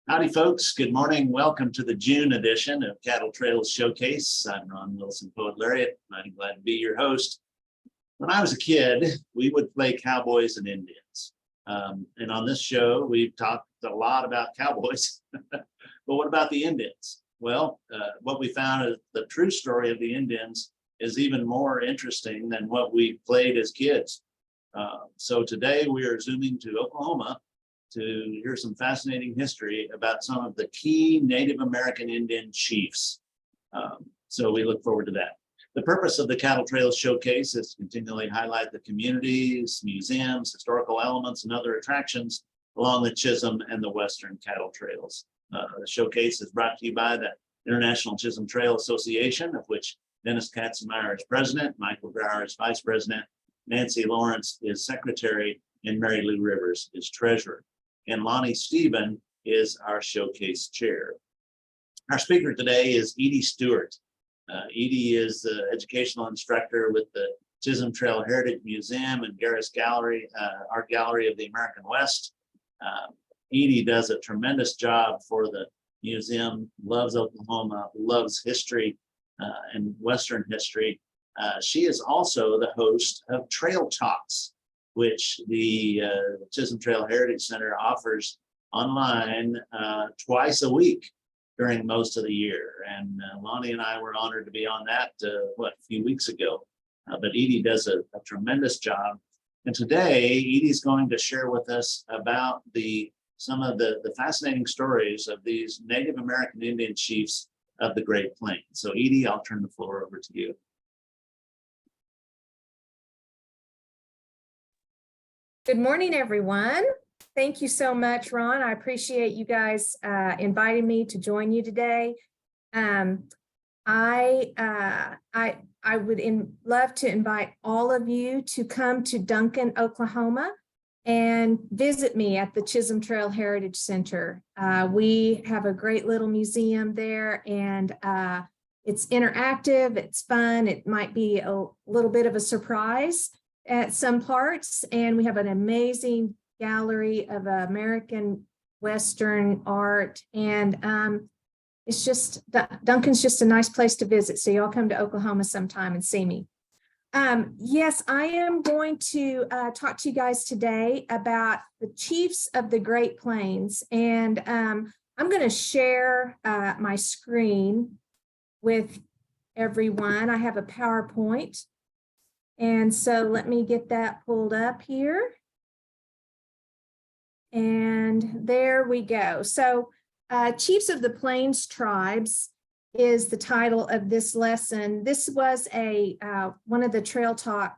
Howdy, folks. Good morning. Welcome to the June edition of Cattle Trails Showcase. I'm Ron Wilson, Poet Laureate. I'm glad to be your host. When I was a kid, we would play cowboys and Indians. And on this show, we've talked a lot about cowboys. But what about the Indians? Well, what we found is the true story of the Indians is even more interesting than what we played as kids. So today we are zooming to Oklahoma to hear some fascinating history about some of the key Native American Indian chiefs. So we look forward to that. The purpose of the Cattle Trails Showcase is to continually highlight the communities, museums, historical elements, and other attractions along the Chisholm and the Western Cattle Trails. The showcase is brought to you by the International Chisholm Trail Association, of which Dennis Katzenmeyer is president, Michael Garis is vice president, Nancy Lawrence is secretary, and Mary Lou Rivers is treasurer. And Lonnie Stephen is our showcase chair. Our speaker today is Edie Stewart. Edie is the educational instructor with the Chisholm Trail Heritage Museum and Garis Gallery, Art Gallery of the American West. Edie does a tremendous job for the museum, loves Oklahoma, loves history and Western history. She is also the host of Trail Talks, which the Chisholm Trail Heritage Center offers online twice a week during most of the year. And Lonnie and I were honored to be on that, a few weeks ago. But Edie does a tremendous job. And today, Edie's going to share with us about some of the fascinating stories of these Native American Indian chiefs of the Great Plains. So Edie, I'll turn the floor over to you. Good morning, everyone. Thank you so much, Ron. I appreciate you guys inviting me to join you today. I would love to invite all of you to come to Duncan, Oklahoma, and visit me at the Chisholm Trail Heritage Center. We have a great little museum there, and it's interactive, it's fun, it might be a little bit of a surprise at some parts, and we have an amazing gallery of American Western art, and it's just, Duncan's just a nice place to visit, so y'all come to Oklahoma sometime and see me. Yes, I am going to talk to you guys today about the chiefs of the Great Plains, and I'm going to share my screen with everyone. I have a PowerPoint. And so let me get that pulled up here. And there we go. So Chiefs of the Plains Tribes is the title of this lesson. This was one of the Trail Talk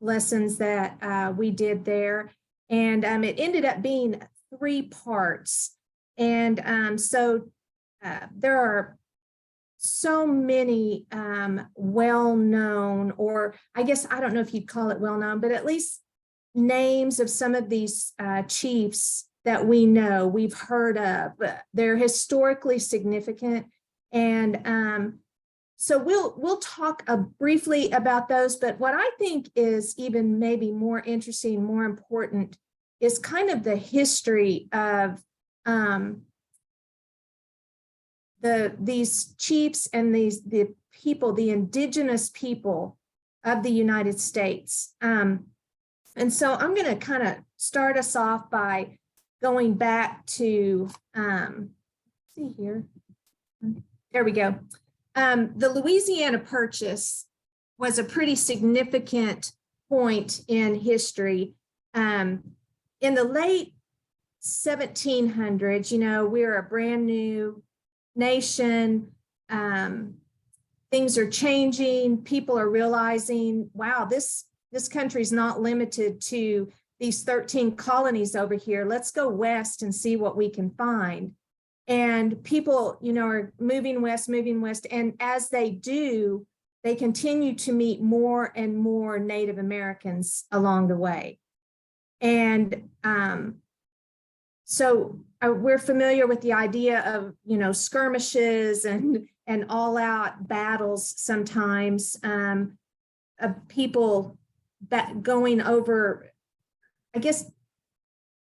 lessons that we did there. And it ended up being 3 parts. And so there are so many well-known, or I guess, I don't know if you'd call it well-known, but at least names of some of these chiefs that we know, we've heard of. They're historically significant. And so we'll talk briefly about those, but what I think is even maybe more interesting, more important, is kind of the history of these chiefs and the people, the indigenous people of the United States. And so I'm going to kind of start us off by going back to, see here, there we go. The Louisiana Purchase was a pretty significant point in history. In the late 1700s, we're a brand new nation, things are changing, people are realizing, wow, this country's not limited to these 13 colonies over here. Let's go west and see what we can find. And people, are moving west, and as they do, they continue to meet more and more Native Americans along the way. And so we're familiar with the idea of, skirmishes and all-out battles sometimes, of people that going over, I guess,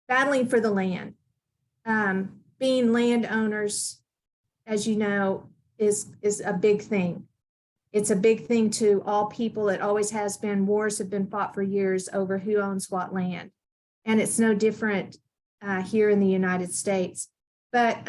battling for the land. being landowners, as you know, is a big thing. It's a big thing to all people. It always has been. Wars have been fought for years over who owns what land. And it's no different here in the United States. But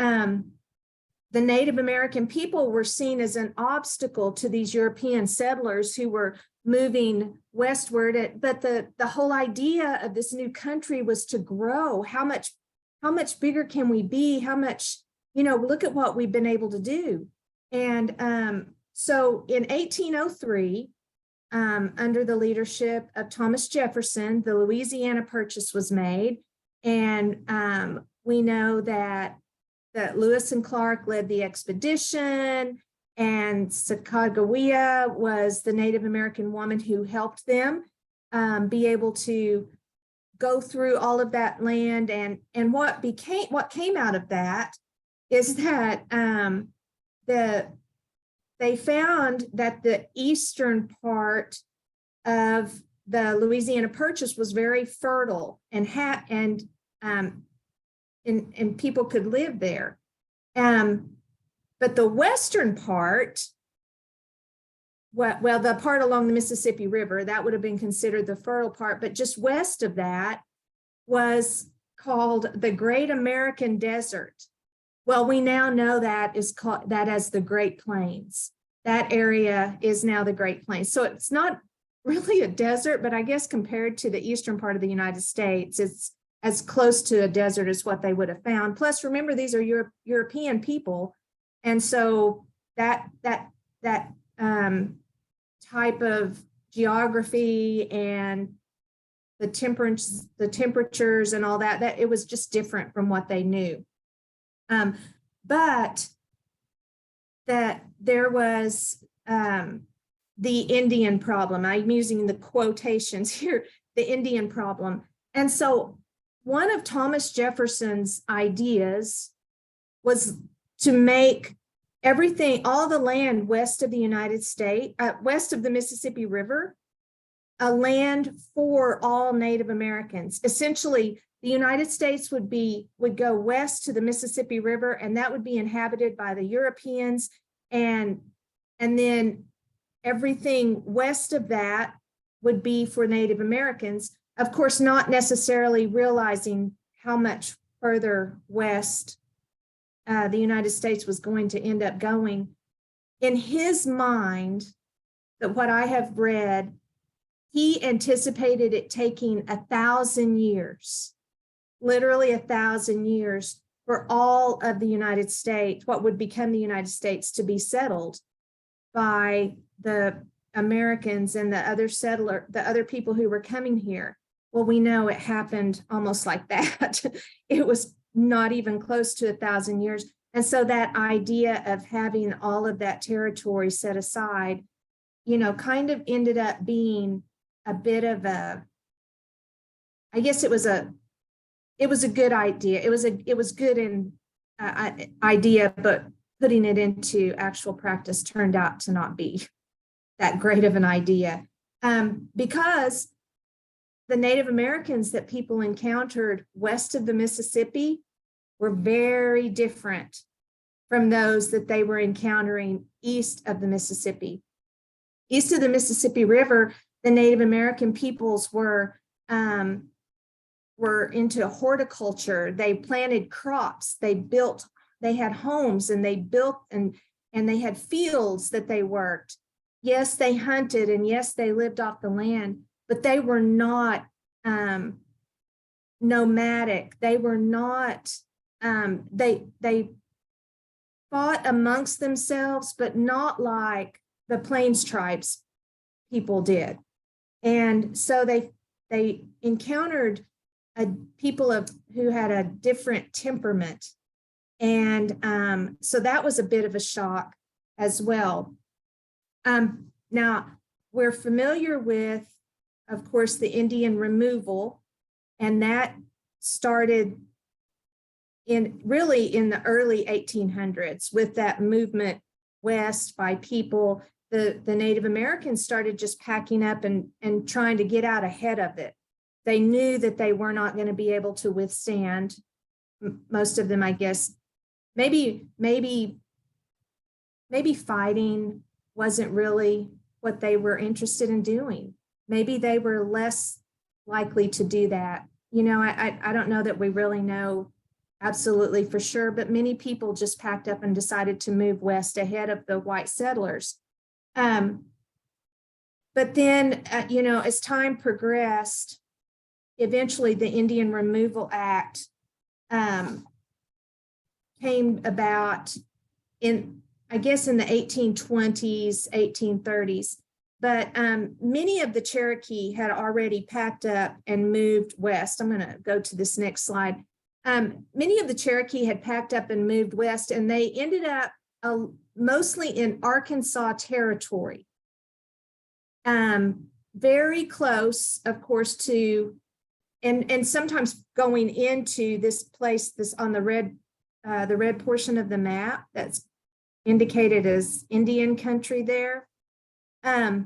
the Native American people were seen as an obstacle to these European settlers who were moving westward. But the whole idea of this new country was to grow. How much bigger can we be? How much, look at what we've been able to do. And so in 1803, under the leadership of Thomas Jefferson, the Louisiana Purchase was made. And we know that Lewis and Clark led the expedition, and Sacagawea was the Native American woman who helped them be able to go through all of that land. And what came out of that is that they found that the eastern part of the Louisiana Purchase was very fertile and people could live there. But the western part, well, the part along the Mississippi River, that would have been considered the fertile part, but just west of that was called the Great American Desert. Well, we now know that is called that as the Great Plains. That area is now the Great Plains. So it's not really a desert, but I guess compared to the eastern part of the United States, it's as close to a desert as what they would have found. Plus, remember, these are European people. And so that type of geography and the temperatures and all that it was just different from what they knew. But that there was the Indian problem. I'm using the quotations here, the Indian problem. And so one of Thomas Jefferson's ideas was to make everything, all the land west of the United States, west of the Mississippi River, a land for all Native Americans. Essentially, the United States would go west to the Mississippi River, and that would be inhabited by the Europeans, and then everything west of that would be for Native Americans. Of course, not necessarily realizing how much further west the United States was going to end up going. In his mind, that what I have read, he anticipated it taking 1,000 years, literally 1,000 years, for all of the United States, what would become the United States, to be settled by the Americans and the other people who were coming here. Well, we know it happened almost like that. It was not even close to 1,000 years. And so that idea of having all of that territory set aside, kind of ended up being a bit of a, I guess it was a good idea. It was good in idea, but putting it into actual practice turned out to not be that great of an idea, because the Native Americans that people encountered west of the Mississippi were very different from those that they were encountering east of the Mississippi. East of the Mississippi River, the Native American peoples were into horticulture. They planted crops. They had homes, and they built and they had fields that they worked. Yes, they hunted, and yes, they lived off the land, but they were not nomadic. They were not, they fought amongst themselves, but not like the Plains tribes people did. And so they encountered people who had a different temperament. And so that was a bit of a shock as well. Now, we're familiar with, of course, the Indian removal, and that started really in the early 1800s with that movement west by people. The Native Americans started just packing up and trying to get out ahead of it. They knew that they were not going to be able to withstand, most of them, I guess, maybe fighting wasn't really what they were interested in doing. Maybe they were less likely to do that. You know, I don't know that we really know absolutely for sure, but many people just packed up and decided to move west ahead of the white settlers. But then, you know, as time progressed, eventually the Indian Removal Act came about in, I guess, in the 1820s, 1830s. But many of the Cherokee had already packed up and moved west. I'm going to go to this next slide. Many of the Cherokee had packed up and moved west, and they ended up mostly in Arkansas Territory. Very close, of course, to, and sometimes going into this place, this on the red portion of the map that's indicated as Indian country there. The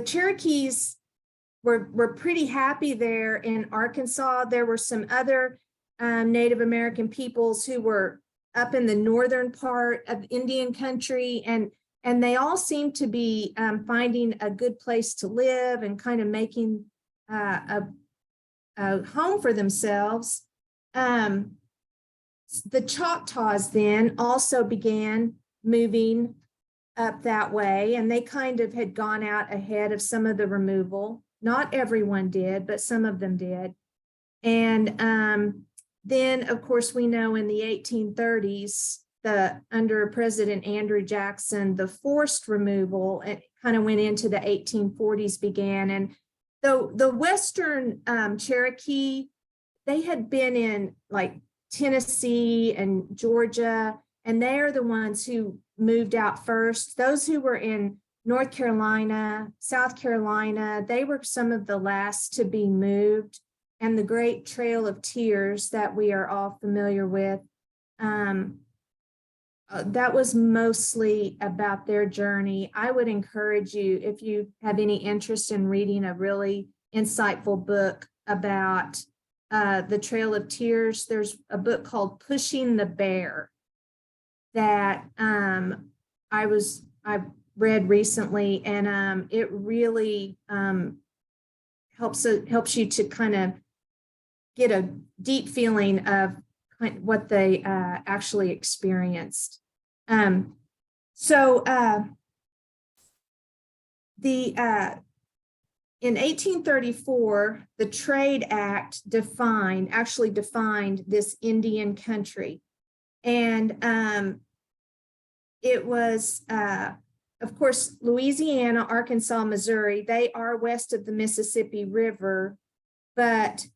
Cherokees were pretty happy there in Arkansas. There were some other Native American peoples who were up in the northern part of Indian country, and they all seemed to be finding a good place to live and kind of making a home for themselves. The Choctaws then also began moving up that way, and they kind of had gone out ahead of some of the removal. Not everyone did, but some of them did. And then, of course, we know in the 1830s, under President Andrew Jackson, the forced removal, it kind of went into the 1840s began. And the Western Cherokee, they had been in like Tennessee and Georgia, and they are the ones who moved out first. Those who were in North Carolina, South Carolina, they were some of the last to be moved. And the Great Trail of Tears that we are all familiar with, that was mostly about their journey. I would encourage you, if you have any interest in reading a really insightful book about the Trail of Tears, there's a book called Pushing the Bear that I read recently, and it really helps you to kind of get a deep feeling of what they actually experienced. In 1834, the Trade Act actually defined this Indian country. And it was, of course, Louisiana, Arkansas, Missouri, they are west of the Mississippi River, but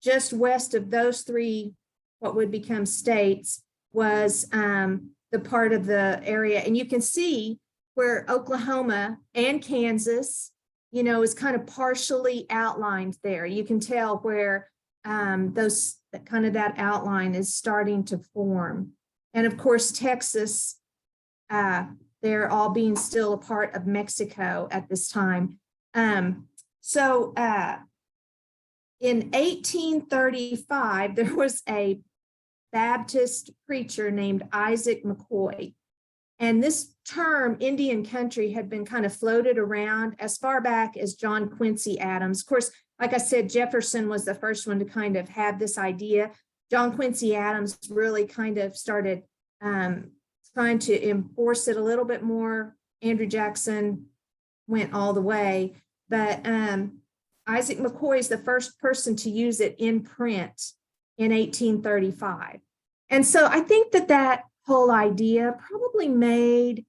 just west of those three, what would become states, was the part of the area. And you can see where Oklahoma and Kansas, you know, is kind of partially outlined there. You can tell where that outline is starting to form. And of course, Texas, they're all being still a part of Mexico at this time. In 1835, there was a Baptist preacher named Isaac McCoy. And this term, Indian country, had been kind of floated around as far back as John Quincy Adams. Of course, like I said, Jefferson was the first one to kind of have this idea. John Quincy Adams really kind of started trying to enforce it a little bit more. Andrew Jackson went all the way, but Isaac McCoy is the first person to use it in print in 1835. And so I think that whole idea probably made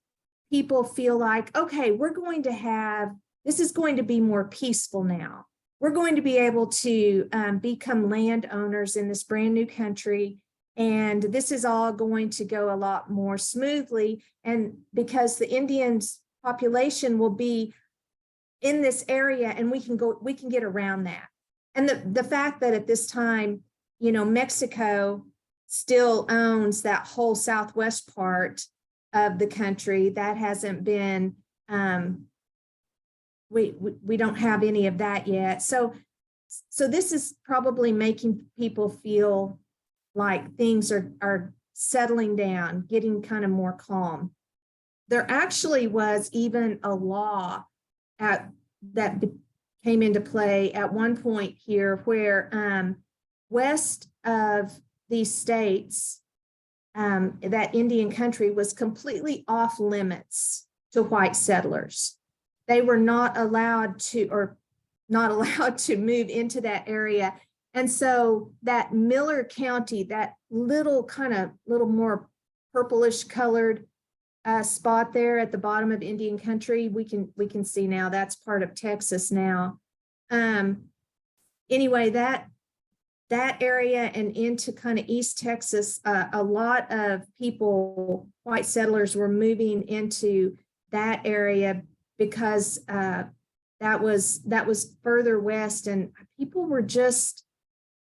people feel like, okay, this is going to be more peaceful now. We're going to be able to become landowners in this brand new country. And this is all going to go a lot more smoothly. And because the Indians population will be in this area, and we can get around that. And the fact that at this time, you know, Mexico still owns that whole southwest part of the country, that hasn't been, we don't have any of that yet. So so this is probably making people feel like things are settling down, getting kind of more calm. There actually was even a law that came into play at one point here where west of these states, that Indian country was completely off limits to white settlers. They were not allowed to move into that area. And so that Miller County, that little more purplish colored spot there at the bottom of Indian country, we can see now that's part of Texas now. Anyway, that area and into kind of East Texas, a lot of people, white settlers, were moving into that area because that was further west, and people were just,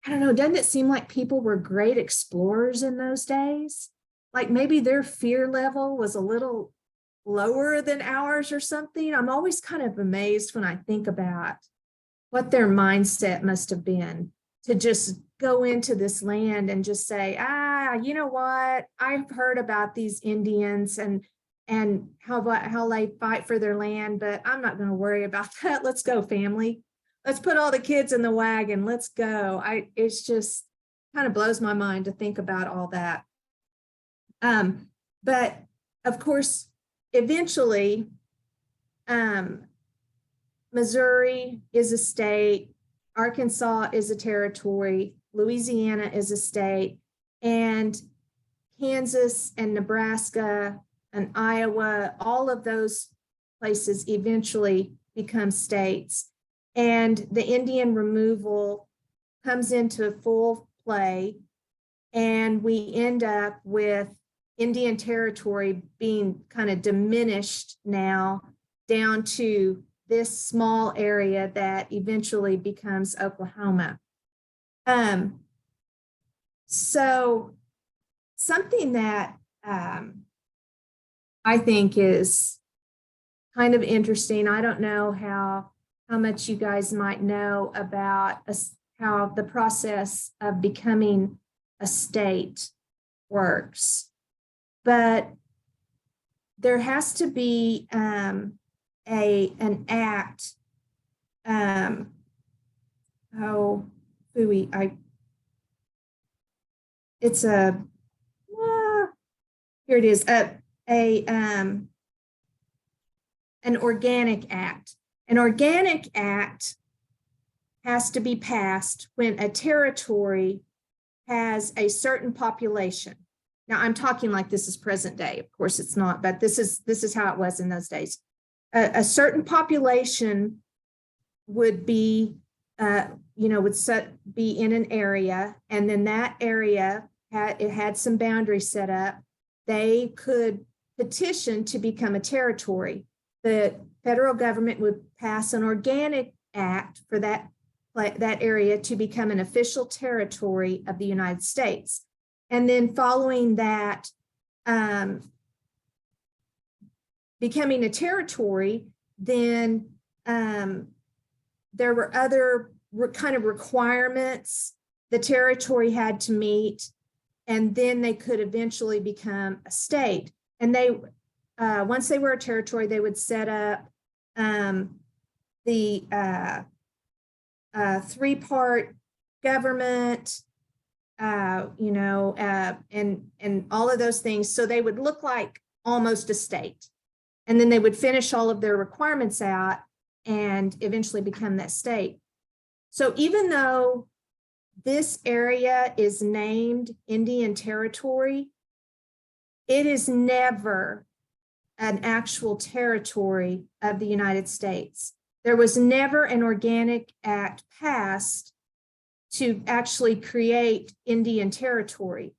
I don't know, doesn't it seem like people were great explorers in those days? Like maybe their fear level was a little lower than ours or something. I'm always kind of amazed when I think about what their mindset must have been to just go into this land and just say, you know what? I've heard about these Indians and how they fight for their land, but I'm not going to worry about that. Let's go, family. Let's put all the kids in the wagon. Let's go. It's just kind of blows my mind to think about all that. But of course, eventually, Missouri is a state, Arkansas is a territory, Louisiana is a state, and Kansas and Nebraska and Iowa, all of those places eventually become states. And the Indian removal comes into full play, and we end up with Indian territory being kind of diminished now down to this small area that eventually becomes Oklahoma. So something that I think is kind of interesting, I don't know how much you guys might know about how the process of becoming a state works, but there has to be an act. It's a here it is, an organic act. An organic act has to be passed when a territory has a certain population. Now I'm talking like this is present day. Of course it's not, but this is how it was in those days. A certain population would be, be in an area, and then that area had some boundaries set up. They could petition to become a territory. The federal government would pass an organic act for that area to become an official territory of the United States. And then following that, becoming a territory, then there were other kind of requirements the territory had to meet, and then they could eventually become a state. And they, once they were a territory, they would set up the three-part government, and all of those things. So they would look like almost a state. And then they would finish all of their requirements out and eventually become that state. So even though this area is named Indian Territory, it is never an actual territory of the United States. There was never an organic act passed to actually create Indian Territory.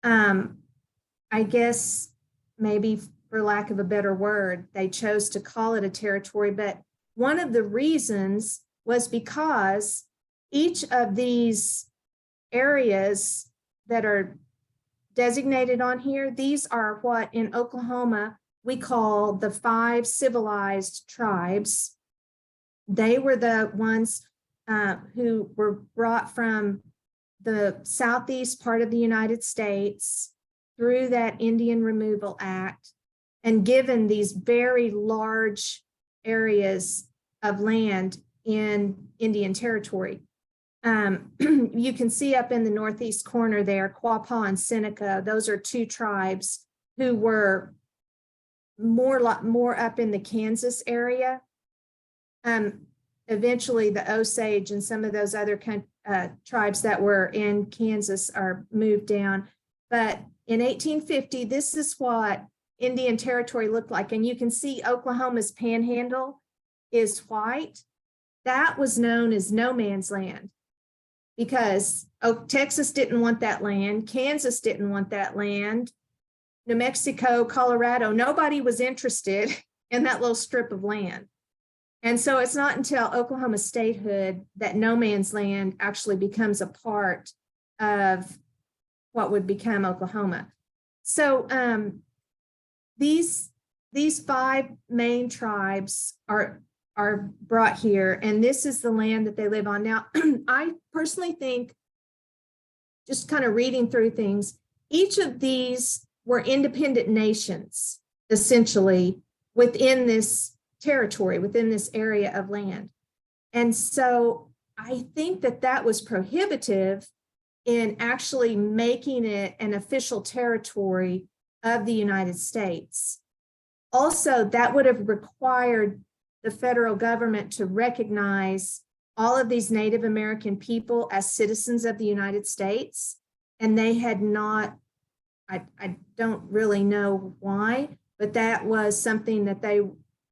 I guess maybe for lack of a better word, they chose to call it a territory, but one of the reasons was because each of these areas that are designated on here, these are what in Oklahoma we call the 5 civilized tribes. They were the ones who were brought from the southeast part of the United States through that Indian Removal Act and given these very large areas of land in Indian Territory. You can see up in the northeast corner there, Quapaw and Seneca. Those are two tribes who were more up in the Kansas area. Eventually, the Osage and some of those other tribes that were in Kansas are moved down. But in 1850, this is what Indian Territory looked like. And you can see Oklahoma's panhandle is white. That was known as no man's land because Texas didn't want that land. Kansas didn't want that land. New Mexico, Colorado, nobody was interested in that little strip of land. And so it's not until Oklahoma statehood that no man's land actually becomes a part of what would become Oklahoma. So these five main tribes are brought here, and this is the land that they live on. Now, I personally think, just kind of reading through things, each of these were independent nations, essentially, within this territory, within this area of land. And so I think that that was prohibitive in actually making it an official territory of the United States. Also, that would have required the federal government to recognize all of these Native American people as citizens of the United States. And they had not, I don't really know why, but that was something that they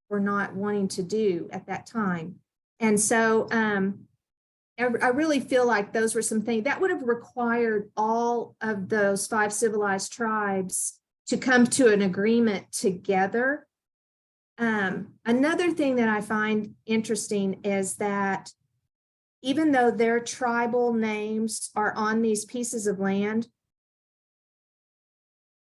were not wanting to do at that time. And so I really feel like those were some things that would have required all of those five civilized tribes to come to an agreement together. Another thing that I find interesting is that even though their tribal names are on these pieces of land,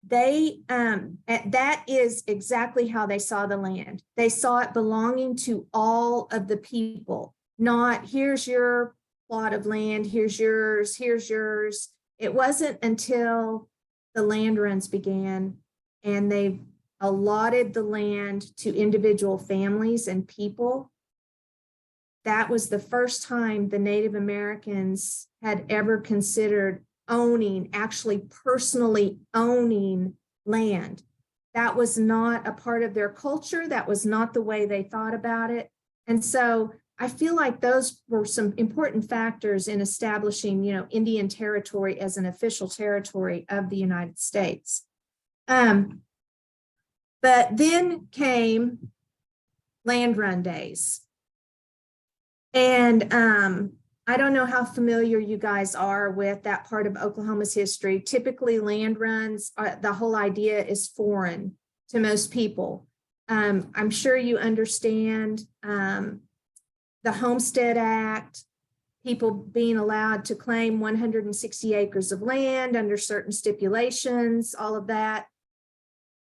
that is exactly how they saw the land. They saw it belonging to all of the people, not here's your plot of land, here's yours, here's yours. It wasn't until the land runs began and they allotted the land to individual families and people. That was the first time the Native Americans had ever considered owning, actually personally owning land. That was not a part of their culture. That was not the way they thought about it. And so I feel like those were some important factors in establishing, Indian Territory as an official territory of the United States. But then came land run days. And I don't know how familiar you guys are with that part of Oklahoma's history. Typically, land runs, the whole idea is foreign to most people. I'm sure you understand the Homestead Act, people being allowed to claim 160 acres of land under certain stipulations, all of that.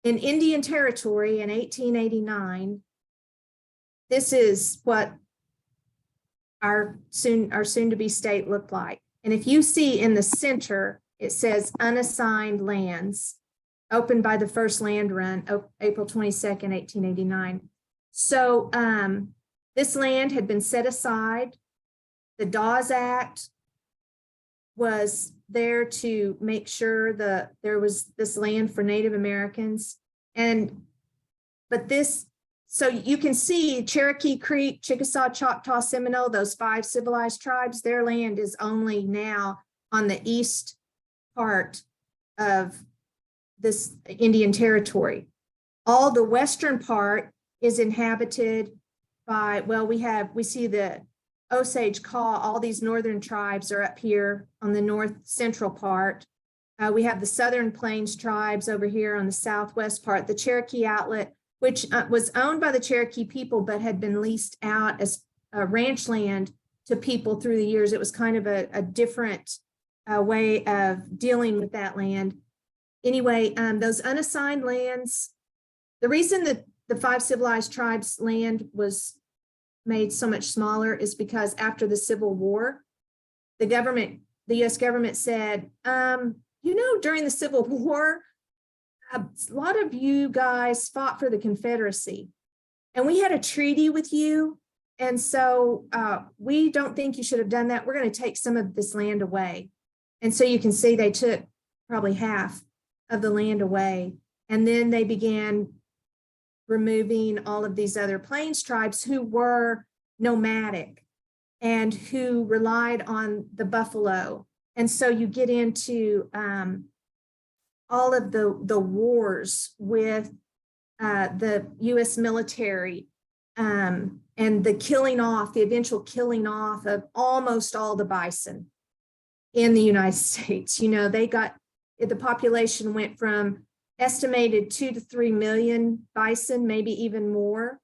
In Indian Territory in 1889, this is what our soon-to-be state looked like. And if you see in the center, it says unassigned lands opened by the first land run, April 22nd, 1889. So this land had been set aside. The Dawes Act was there to make sure that there was this land for Native Americans. So you can see Cherokee Creek, Chickasaw, Choctaw, Seminole, those five civilized tribes, their land is only now on the east part of this Indian Territory. All the western part is inhabited by, we see the Osage Kaw, all these northern tribes are up here on the north central part. We have the Southern Plains tribes over here on the southwest part, the Cherokee Outlet, which was owned by the Cherokee people, but had been leased out as ranch land to people through the years. It was kind of a different way of dealing with that land. Anyway, those unassigned lands, the reason that the five civilized tribes land was made so much smaller is because after the Civil War, the US government said, during the Civil War, a lot of you guys fought for the Confederacy, and we had a treaty with you. And so we don't think you should have done that. We're going to take some of this land away. And so you can see they took probably half of the land away. And then they began removing all of these other Plains tribes who were nomadic and who relied on the buffalo. And so you get into all of the wars with the US military and the eventual killing off of almost all the bison in the United States. The population went from estimated 2 to 3 million bison, maybe even more,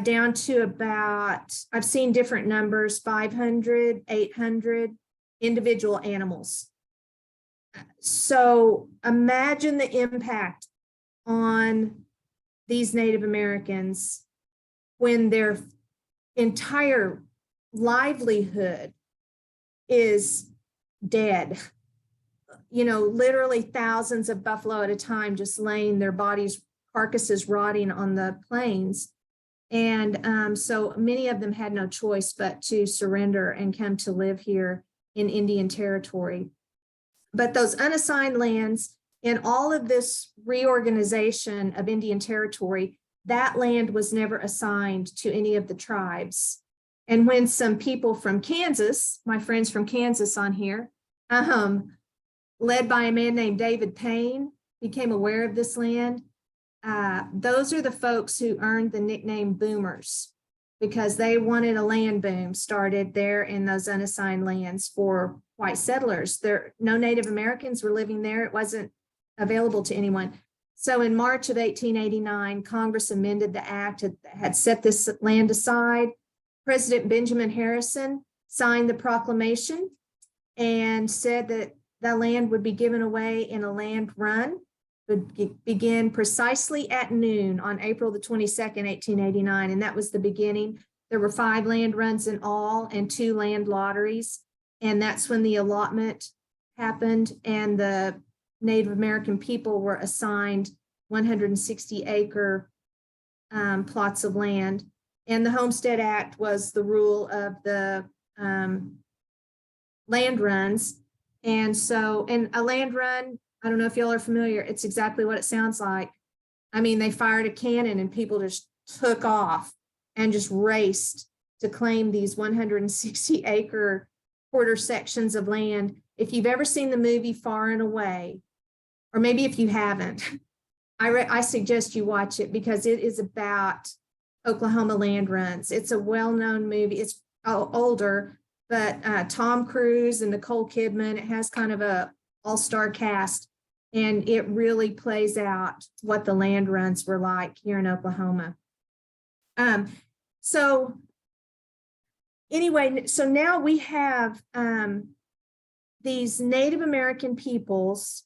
down to about, I've seen different numbers, 500, 800 individual animals. So imagine the impact on these Native Americans when their entire livelihood is dead. Literally thousands of buffalo at a time just laying their bodies, carcasses rotting on the plains. And so many of them had no choice but to surrender and come to live here in Indian Territory. But those unassigned lands, in all of this reorganization of Indian Territory, that land was never assigned to any of the tribes. And when some people from Kansas, my friends from Kansas on here, led by a man named David Payne, became aware of this land, those are the folks who earned the nickname boomers, because they wanted a land boom started there in those unassigned lands for white settlers. No Native Americans were living there. It wasn't available to anyone. So in March of 1889, Congress amended the act, had set this land aside. President Benjamin Harrison signed the proclamation and said that the land would be given away in a land run, would begin precisely at noon on April the 22nd, 1889. And that was the beginning. There were 5 land runs in all and 2 land lotteries. And that's when the allotment happened, and the Native American people were assigned 160-acre plots of land. And the Homestead Act was the rule of the land runs. And a land run, I don't know if y'all are familiar, it's exactly what it sounds like. I mean, they fired a cannon and people just took off and just raced to claim these 160-acre quarter sections of land. If you've ever seen the movie Far and Away, or maybe if you haven't, I suggest you watch it, because it is about Oklahoma land runs. It's a well-known movie. It's older, but Tom Cruise and Nicole Kidman, it has kind of a all-star cast, and it really plays out what the land runs were like here in Oklahoma. So now we have these Native American peoples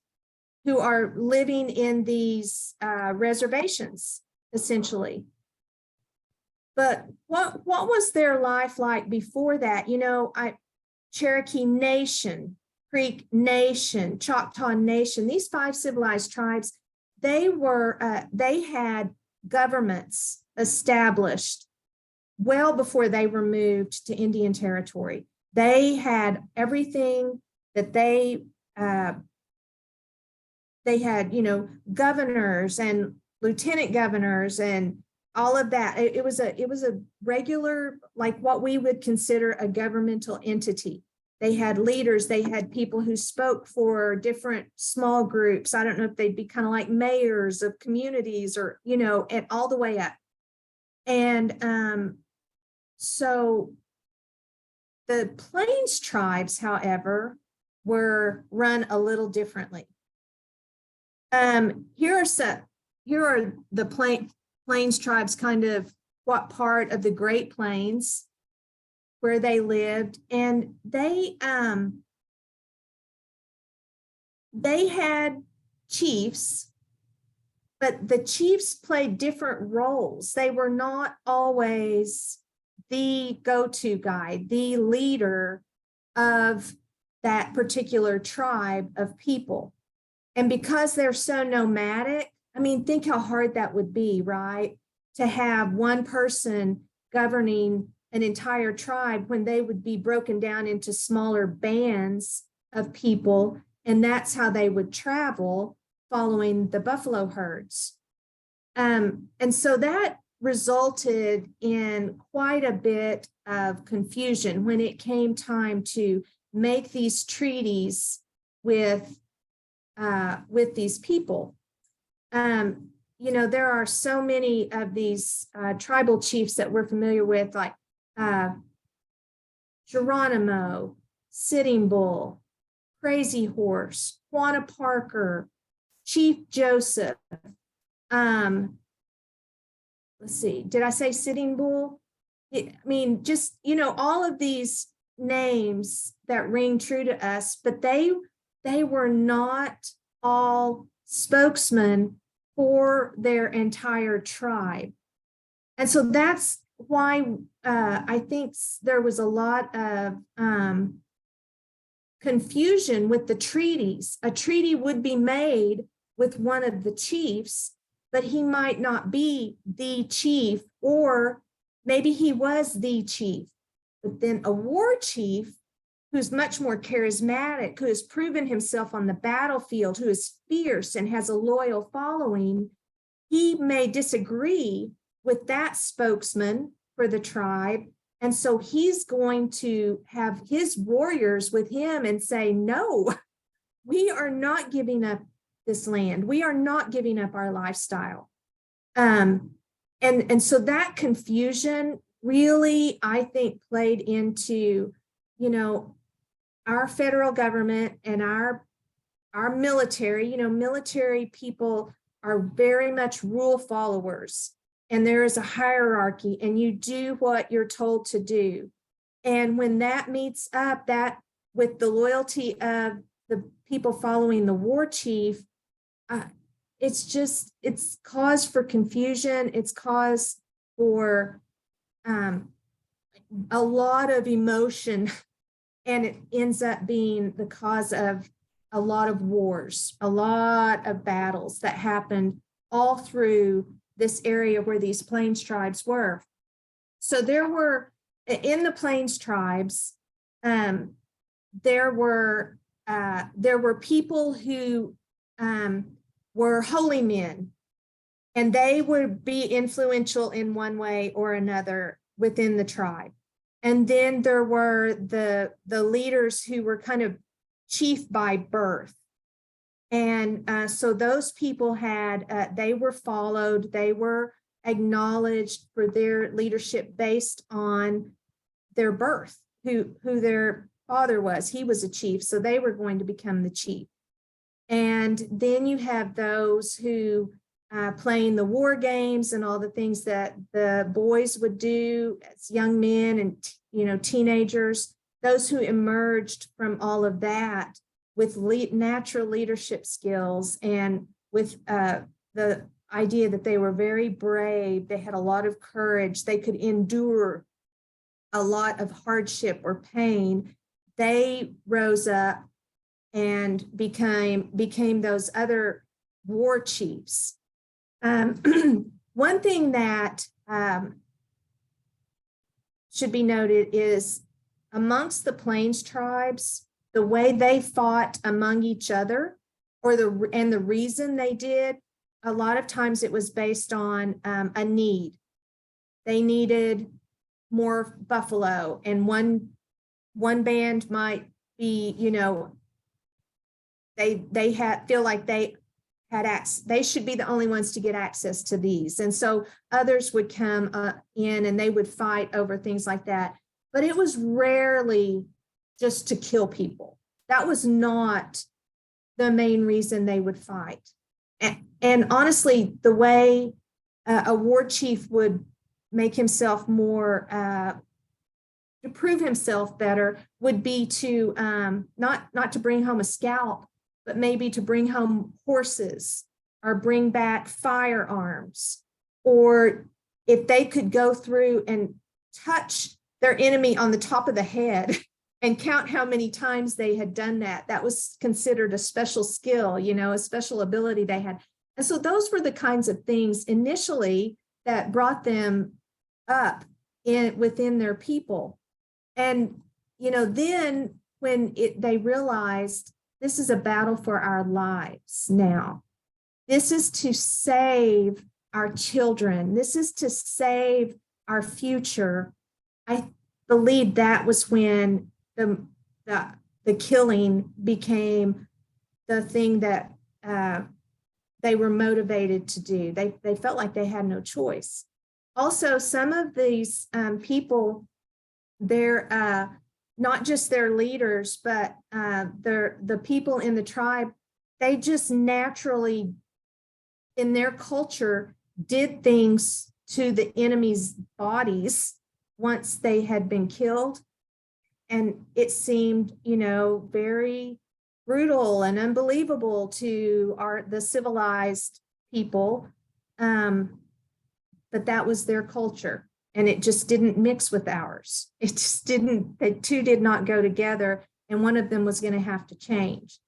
who are living in these reservations, essentially. But what was their life like before that? Cherokee Nation, Creek Nation, Choctaw Nation, these 5 civilized tribes, they had governments established well before they were moved to Indian Territory. They had everything that they had, governors and lieutenant governors and all of that. It was a regular, like what we would consider a governmental entity. They had leaders, they had people who spoke for different small groups. I don't know if they'd be kind of like mayors of communities or, and all the way up. And so the Plains tribes, however, were run a little differently. Here are the Plains tribes, kind of what part of the Great Plains where they lived, and they had chiefs, but the chiefs played different roles. They were not always the go-to guy, the leader of that particular tribe of people. And because they're so nomadic, I mean, think how hard that would be, right? To have one person governing an entire tribe when they would be broken down into smaller bands of people. And that's how they would travel following the buffalo herds. And so that resulted in quite a bit of confusion when it came time to make these treaties with these people. You know, there are so many of these tribal chiefs that we're familiar with, like Geronimo, Sitting Bull, Crazy Horse, Quanah Parker, Chief Joseph. Let's see, did I say Sitting Bull? I mean, just, you know, all of these names that ring true to us, but they were not all spokesmen for their entire tribe. And so that's why I think there was a lot of confusion with the treaties. A treaty would be made with one of the chiefs, but he might not be the chief, or maybe he was the chief. But then a war chief who's much more charismatic, who has proven himself on the battlefield, who is fierce and has a loyal following, he may disagree with that spokesman for the tribe. And so he's going to have his warriors with him and say, no, we are not giving up this land. We are not giving up our lifestyle. And so that confusion really, I think, played into, you know, our federal government and our military. You know, military people are very much rule followers, and there is a hierarchy, and you do what you're told to do. And when that meets up that with the loyalty of the people following the war chief, it's cause for confusion. It's cause for a lot of emotion, and it ends up being the cause of a lot of wars, a lot of battles that happened all through this area where these Plains tribes were. So there were, in the Plains tribes, there were people who were holy men, and they would be influential in one way or another within the tribe. And then there were the leaders who were kind of chief by birth. And so those people had, they were followed, they were acknowledged for their leadership based on their birth, who their father was. He was a chief, so they were going to become the chief. And then you have those who playing the war games and all the things that the boys would do as young men and, you know, teenagers, those who emerged from all of that with natural leadership skills and with the idea that they were very brave, they had a lot of courage, they could endure a lot of hardship or pain. They rose up and became those other war chiefs. One thing that should be noted is amongst the Plains tribes, the way they fought among each other, and the reason they did, a lot of times it was based on a need. They needed more buffalo, and one band might be, you know, they feel like they had access, they should be the only ones to get access to these. And so others would come in and they would fight over things like that. But it was rarely just to kill people. That was not the main reason they would fight. And honestly, the way a war chief would make himself more, to prove himself better, would be to not to bring home a scalp, but maybe to bring home horses or bring back firearms. Or if they could go through and touch their enemy on the top of the head and count how many times they had done that. That was considered a special skill, a special ability they had. And so those were the kinds of things initially that brought them up within their people. And, then when they realized this is a battle for our lives now, this is to save our children, this is to save our future. I believe that was when the killing became the thing that they were motivated to do. They felt like they had no choice. Also, some of these people, they're not just their leaders, but the people in the tribe, they just naturally, in their culture, did things to the enemy's bodies once they had been killed. And it seemed, very brutal and unbelievable to the civilized people. But that was their culture. And it just didn't mix with ours. It just didn't, the two did not go together. And one of them was going to have to change.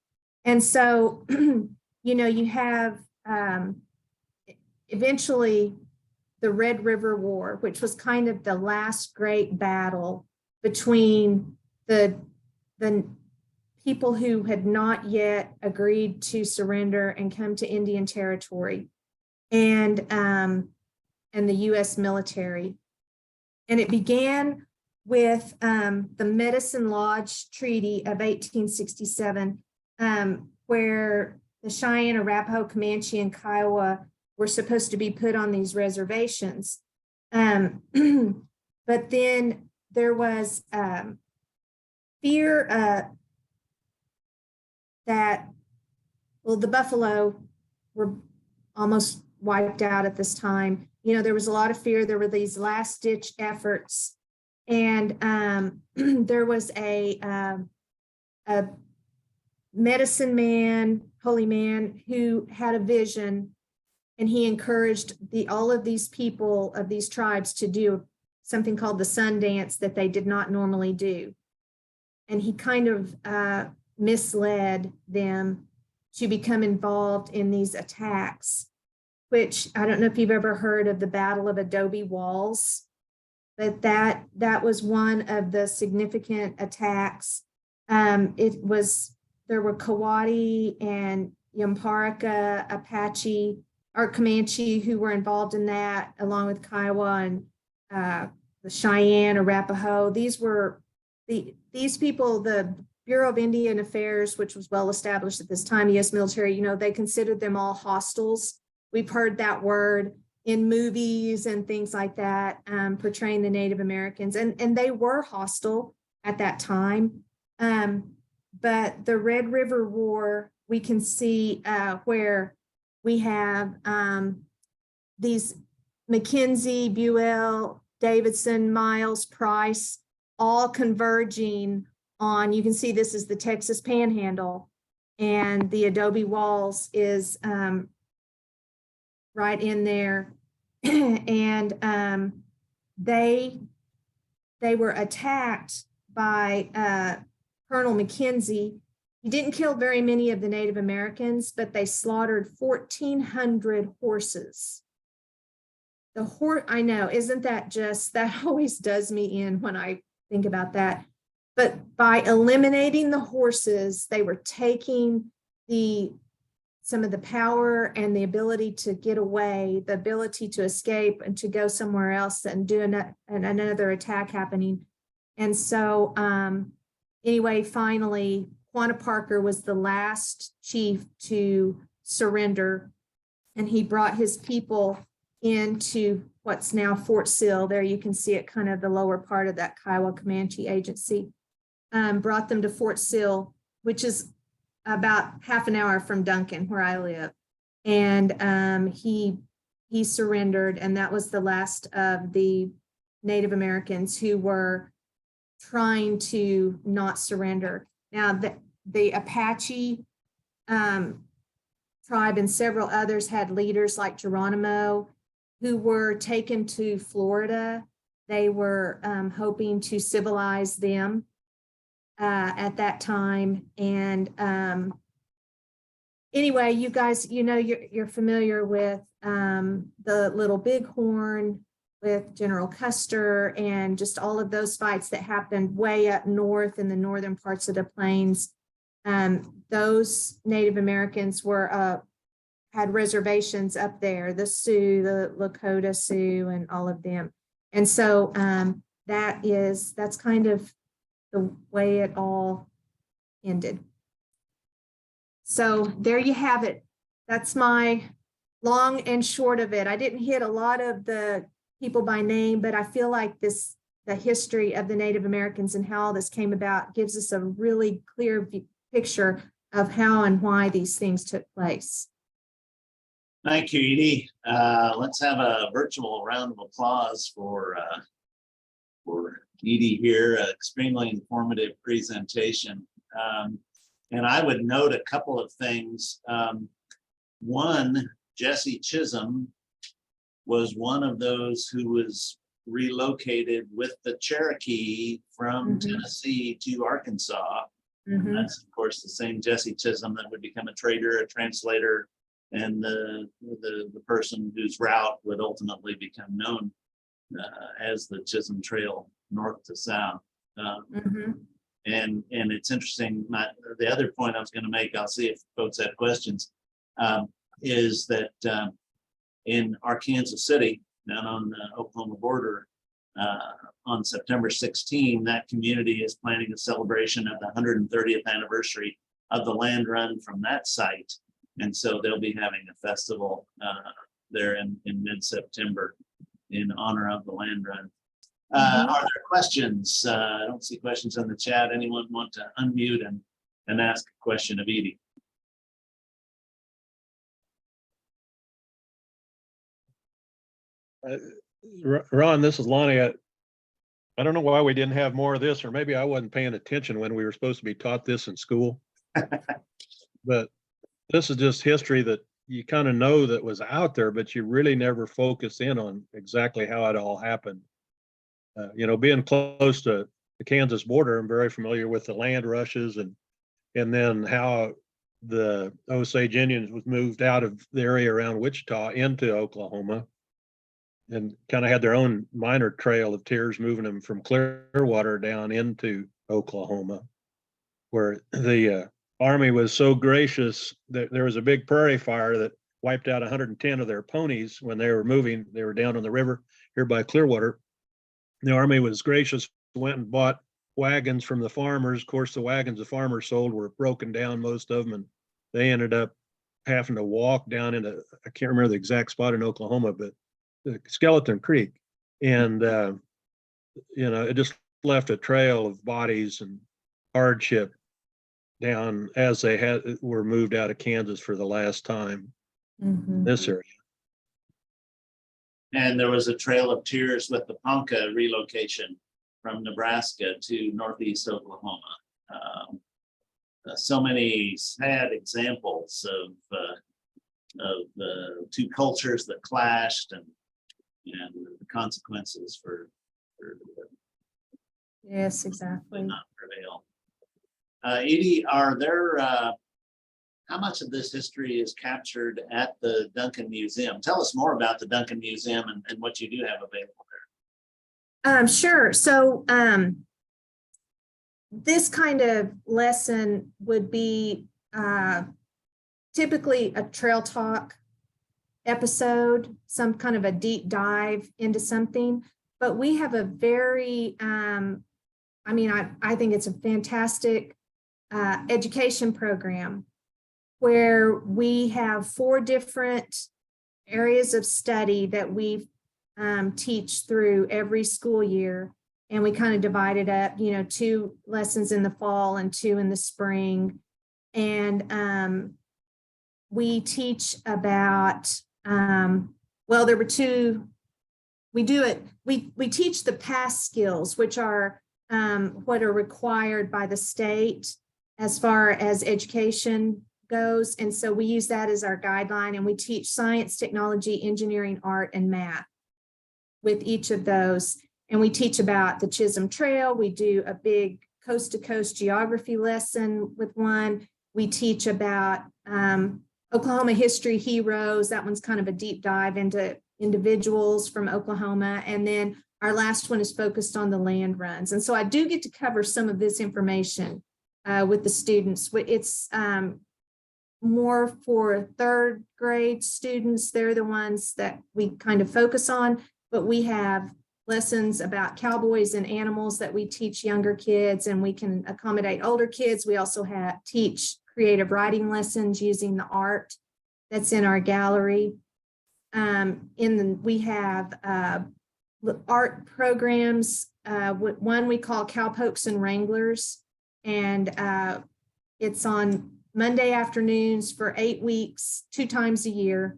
And so, you have eventually the Red River War, which was kind of the last great battle between the people who had not yet agreed to surrender and come to Indian territory and the U.S. military. And it began with the Medicine Lodge Treaty of 1867, where the Cheyenne, Arapaho, Comanche, and Kiowa were supposed to be put on these reservations. But then there was fear that, the buffalo were almost wiped out at this time. There was a lot of fear. There were these last-ditch efforts. And there was a medicine man, holy man, who had a vision, and he encouraged all of these people of these tribes to do something called the sun dance that they did not normally do. And he kind of misled them to become involved in these attacks, which I don't know if you've ever heard of the Battle of Adobe Walls, but that was one of the significant attacks. There were Kawati and Yamparika, Apache, or Comanche who were involved in that, along with Kiowa and the Cheyenne, Arapaho. These people, the Bureau of Indian Affairs, which was well established at this time, U.S. military, they considered them all hostiles. We've heard that word in movies and things like that, portraying the Native Americans, and they were hostile at that time. But the Red River War, we can see where we have these McKenzie, Buell, Davidson, Miles, Price, all converging on, you can see this is the Texas Panhandle, and the Adobe Walls is right in there. And they were attacked by Colonel McKenzie. He didn't kill very many of the Native Americans, but they slaughtered 1,400 horses. I know, isn't that that always does me in when I think about that. But by eliminating the horses, they were taking some of the power and the ability to get away, the ability to escape and to go somewhere else and do another attack happening. And so anyway, finally, Quanah Parker was the last chief to surrender, and he brought his people into what's now Fort Sill. There you can see it, kind of the lower part of that Kiowa Comanche agency. Brought them to Fort Sill, which is about half an hour from Duncan, where I live. And he surrendered, and that was the last of the Native Americans who were trying to not surrender. Now, the Apache tribe and several others had leaders like Geronimo, who were taken to Florida They were hoping to civilize them at that time. And anyway, you guys, you're familiar with the Little Bighorn with General Custer and just all of those fights that happened way up north in the northern parts of the plains. Those Native Americans had reservations up there, the Sioux, the Lakota Sioux, and all of them. And so that's kind of the way it all ended. So there you have it. That's my long and short of it. I didn't hit a lot of the people by name, but I feel like the history of the Native Americans and how all this came about gives us a really clear picture of how and why these things took place. Thank you, Edie. Let's have a virtual round of applause for Edie here. Extremely informative presentation. And I would note a couple of things. One, Jesse Chisholm was one of those who was relocated with the Cherokee from Tennessee to Arkansas. And that's, of course, the same Jesse Chisholm that would become a trader, a translator, and the person whose route would ultimately become known as the Chisholm Trail north to south. And it's interesting, the other point I was going to make, I'll see if folks have questions, is that in Arkansas City, down on the Oklahoma border, on September 16, that community is planning a celebration of the 130th anniversary of the land run from that site. And so they'll be having a festival there in mid-September in honor of the land run. Are there questions? I don't see questions in the chat. Anyone want to unmute and ask a question of Edie? Ron, this is Lonnie. I don't know why we didn't have more of this, or maybe I wasn't paying attention when we were supposed to be taught this in school. But this is just history that you kind of know that was out there, but you really never focus in on exactly how it all happened. Being close to the Kansas border, I'm very familiar with the land rushes and then how the Osage Indians was moved out of the area around Wichita into Oklahoma and kind of had their own minor trail of tears moving them from Clearwater down into Oklahoma, where the Army was so gracious that there was a big prairie fire that wiped out 110 of their ponies when they were moving. They were down on the river here by Clearwater. The Army was gracious, went and bought wagons from the farmers. Of course, the wagons the farmers sold were broken down, most of them, and they ended up having to walk down into, I can't remember the exact spot in Oklahoma, but the Skeleton Creek. And, it just left a trail of bodies and hardship down as they were moved out of Kansas for the last time in this area. And there was a trail of tears with the Ponca relocation from Nebraska to Northeast Oklahoma. So many sad examples of the two cultures that clashed and the consequences for yes, exactly, not prevail. Edie, are there how much of this history is captured at the Duncan Museum? Tell us more about the Duncan Museum and what you do have available there. Sure. So this kind of lesson would be typically a trail talk episode, some kind of a deep dive into something, but we have a very, I think it's a fantastic education program where we have 4 different areas of study that we teach through every school year. And we kind of divide it up, 2 lessons in the fall and 2 in the spring. And we teach about, there were 2, we teach the past skills, which are what are required by the state as far as education goes. And so we use that as our guideline, and we teach science, technology, engineering, art, and math with each of those. And we teach about the Chisholm Trail. We do a big coast to coast geography lesson with one. We teach about Oklahoma history heroes. That one's kind of a deep dive into individuals from Oklahoma. And then our last one is focused on the land runs. And so I do get to cover some of this information with the students. It's more for third grade students. They're the ones that we kind of focus on, but we have lessons about cowboys and animals that we teach younger kids, and we can accommodate older kids. We also teach creative writing lessons using the art that's in our gallery. We have art programs. One we call Cowpokes and Wranglers, and it's on Monday afternoons for 8 weeks, 2 times a year.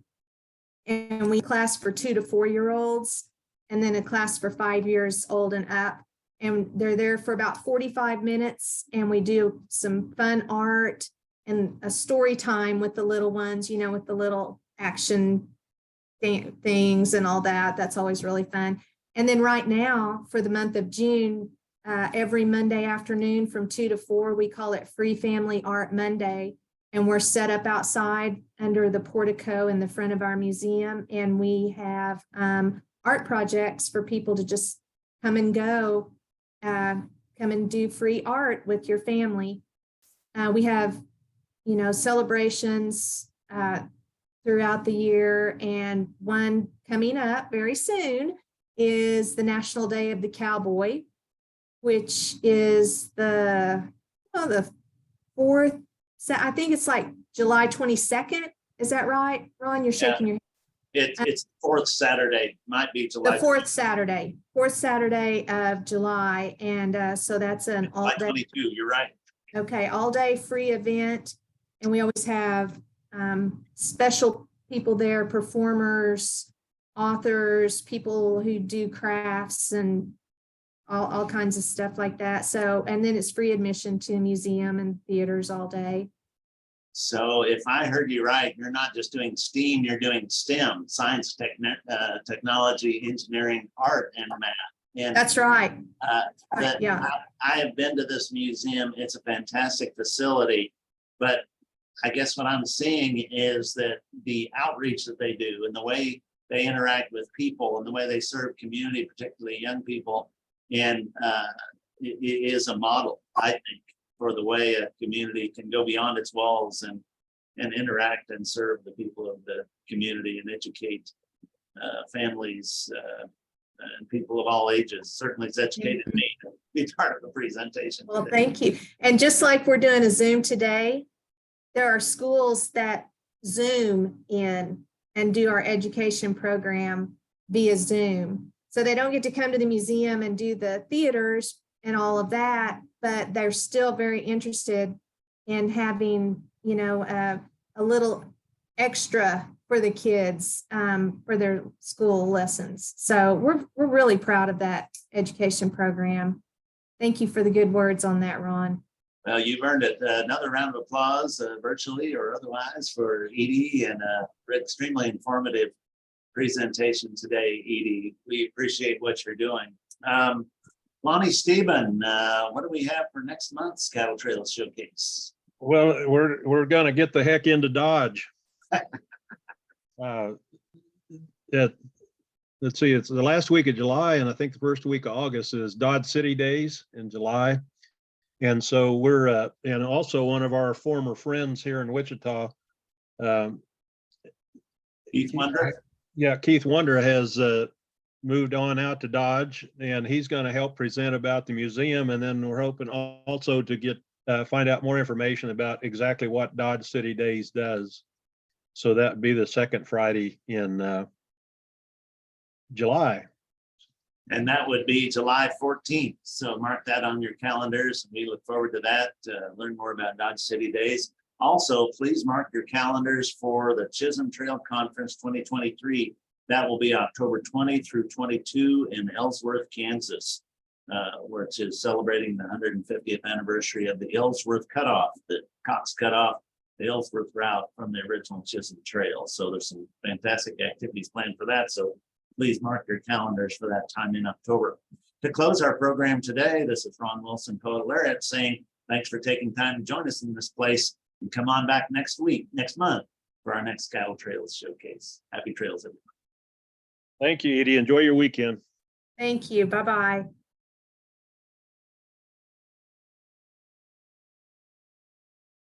And we class for 2 to 4 year olds, and then a class for 5 years old and up. And they're there for about 45 minutes. And we do some fun art and a story time with the little ones, you know, with the little action things and all that. That's always really fun. And then right now for the month of June, every Monday afternoon from 2 to 4, we call it Free Family Art Monday. And we're set up outside under the portico in the front of our museum. And we have art projects for people to just come and go, come and do free art with your family. We have, you know, celebrations throughout the year, and one coming up very soon is the National Day of the Cowboy, which is the 4th, I think it's like July 22nd. Is that right, Ron? You're shaking your head. It's 4th Saturday, might be July. The 4th Saturday of July. And so that's an all day. 22, you're right. Okay, all day free event. And we always have special people there, performers, authors, people who do crafts and all kinds of stuff like that. So, and then it's free admission to the museum and theaters all day. So if I heard you right, you're not just doing STEAM, you're doing STEM, science, technology, engineering, art, and math. And that's right. Yeah. I have been to this museum. It's a fantastic facility, but I guess what I'm seeing is that the outreach that they do and the way they interact with people and the way they serve community, particularly young people, and it is a model, I think, for the way a community can go beyond its walls and interact and serve the people of the community and educate families and people of all ages. Certainly it's educated me to be part of the presentation. Well, today. thank you. And just like we're doing a Zoom today, there are schools that Zoom in and do our education program via Zoom. So they don't get to come to the museum and do the theaters and all of that, but they're still very interested in having, you know, a little extra for the kids for their school lessons. So we're really proud of that education program. Thank you for the good words on that, Ron. Well, you've earned it. Another round of applause, virtually or otherwise, for Edie, and extremely informative presentation today, Edie. We appreciate what you're doing. Lonnie Stephen, what do we have for next month's Cattle Trails Showcase? Well, we're gonna get the heck into Dodge. Let's see, it's the last week of July, and I think the first week of August is Dodge City Days in July. And so we're, and also one of our former friends here in Wichita, Keith Wonder. Yeah, Keith Wonder has moved on out to Dodge, and he's going to help present about the museum. And then we're hoping also to get find out more information about exactly what Dodge City Days does. So that would be the second Friday in July. And that would be July 14th. So mark that on your calendars. We look forward to that, learn more about Dodge City Days. Also, please mark your calendars for the Chisholm Trail Conference 2023. That will be October 20 through 22 in Ellsworth, Kansas, which is celebrating the 150th anniversary of the Ellsworth Cutoff, the Cox Cutoff, the Ellsworth route from the original Chisholm Trail. So there's some fantastic activities planned for that. So please mark your calendars for that time in October. To close our program today, this is Ron Wilson, Poet Laureate, saying thanks for taking time to join us in this place. And come on back next month for our next Cattle Trails Showcase. Happy trails, everyone. Thank you, Edie. Enjoy your weekend. Thank you. Bye-bye.